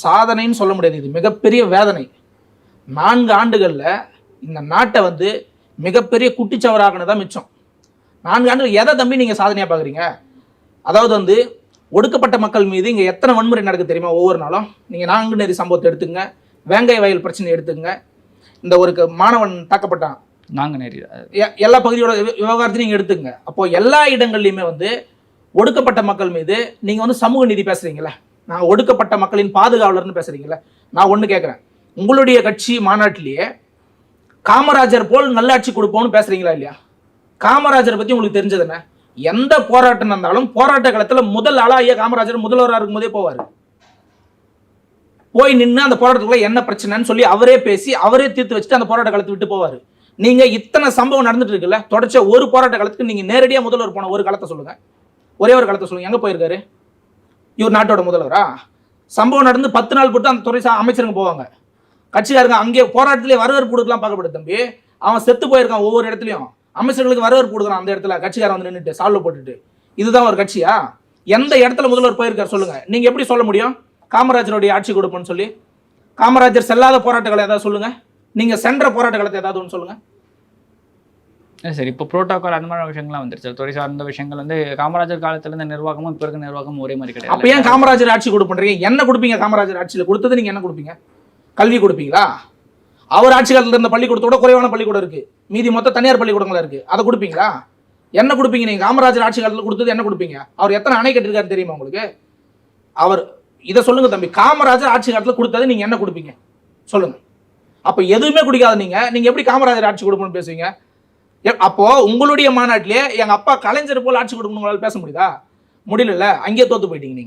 சாதனைன்னு சொல்ல முடியாது, இது மிகப்பெரிய வேதனை. 4 ஆண்டுகளில் இந்த நாட்டை வந்து மிகப்பெரிய குட்டிச்சவராகனு தான் மிச்சம். 4 ஆண்டுகள் எதை தம்பி நீங்கள் சாதனையாக பார்க்குறீங்க? அதாவது வந்து ஒடுக்கப்பட்ட மக்கள் மீது இங்கே எத்தனை வன்முறை நடக்குது தெரியுமா? ஒவ்வொரு நாளும் நீங்கள் நாங்குநேரி சம்பவத்தை எடுத்துங்க, வேங்கை வயல் பிரச்சனை எடுத்துங்க, இந்த ஒரு மாணவன் தாக்கப்பட்டான் நாங்குநேரி, எல்லா பகுதியோட விவகாரத்தையும் நீங்கள் எடுத்துங்க. அப்போது எல்லா இடங்கள்லையுமே வந்து ஒடுக்கப்பட்ட மக்கள் மீது நீங்கள் வந்து சமூக நீதி பேசுகிறீங்களே, நான் ஒடுக்கப்பட்ட மக்களின் பாதுகாவலர்னு பேசுகிறீங்களே. நான் ஒன்று கேட்குறேன், உங்களுடைய கட்சி மாநாட்டிலேயே காமராஜர் போல் நல்லாட்சி கொடுப்போம்னு பேசுகிறீங்களா இல்லையா? காமராஜரை பற்றி உங்களுக்கு தெரிஞ்சது என்ன? எந்த போராட்டம் நடந்தாலும் போராட்ட காலத்தில் முதல் ஆளா ஐயா காமராஜர் முதல்வராக இருக்கும்போதே போவார். போய் நின்று அந்த போராட்டத்துக்குள்ள என்ன பிரச்சனைன்னு சொல்லி அவரே பேசி அவரே தீர்த்து வச்சுட்டு அந்த போராட்ட காலத்தை விட்டு போவார். நீங்க இத்தனை சம்பவம் நடந்துட்டு இருக்குல்ல, தொடர்ச்சியா ஒரு போராட்ட காலத்துக்கு நீங்க நேரடியாக முதல்வர் போன ஒரு காலத்தை சொல்லுங்க, ஒரே ஒரு காலத்தை சொல்லுங்க, எங்க போயிருக்காரு இவர் நாட்டோட முதல்வரா? சம்பவம் நடந்து 10 நாள் போட்டு அந்த துறை அமைச்சருங்க போவாங்க, கட்சிக்காரங்க அங்கே போராட்டத்திலே வரவேற்பு கொடுக்கலாம். பார்க்கப்படுது தம்பி, அவன் செத்து போயிருக்கான் ஒவ்வொரு இடத்துலையும், அமைச்சர்களுக்கு வரவேற்பு கொடுக்குறான் அந்த இடத்துல, கட்சிக்காரன் வந்து நின்றுட்டு சால்வ் போட்டுட்டு. இதுதான் ஒரு கட்சியா? எந்த இடத்துல முதல்வர் போயிருக்காரு சொல்லுங்க. நீங்க எப்படி சொல்ல முடியும் காமராஜருடைய ஆட்சி கொடுப்போம்னு சொல்லி? காமராஜர் செல்லாத போராட்டங்களை ஏதாவது சொல்லுங்க, நீங்க சென்ற போராட்ட காலத்தை ஏதாவது ஒன்று சொல்லுங்க. சரி, இப்போ புரோட்டோகால் அந்த மாதிரி விஷயங்கள்லாம் வந்துருச்சு, துறை சார்ந்த விஷயங்கள் வந்து காமராஜர் காலத்துல இருந்த நிர்வாகமும் இப்போ இருக்க நிர்வாகமும் ஒரே மாதிரி கிடையாது. அப்போ ஏன் காமராஜர் ஆட்சி கொடுப்பீங்க? என்ன கொடுப்பீங்க? காமராஜர் ஆட்சியில் கொடுத்தது நீங்க என்ன கொடுப்பீங்க? கல்வி கொடுப்பீங்களா? அவர் ஆட்சி காலத்தில் இருந்த பள்ளிக்கூடத்தோட குறைவான பள்ளிக்கூடம் இருக்கு, மீதி மொத்த தனியார் பள்ளிக்கூடங்களா இருக்கு, அதை கொடுப்பீங்களா? என்ன கொடுப்பீங்க நீங்க? காமராஜர் ஆட்சி காலத்தில் கொடுத்தது என்ன கொடுப்பீங்க? அவர் எத்தனை அணை கட்டிருக்காரு தெரியுமா உங்களுக்கு? அவர் இதை சொல்லுங்க தம்பி, காமராஜர் ஆட்சி காலத்தில் கொடுத்தது நீங்க என்ன கொடுப்பீங்க சொல்லுங்க. அப்ப எதுவுமே குடிக்காத நீங்க எப்படி காமராஜர் ஆட்சி கொடுப்போம்னு பேசுவீங்க? அப்போ உங்களுடைய மாநாட்டிலே எங்க அப்பா கலைஞர் போல் ஆட்சி கொடுக்கணும் பேச முடியுதா? முடியல, அங்கேயே தோத்து போயிட்டீங்க நீங்க.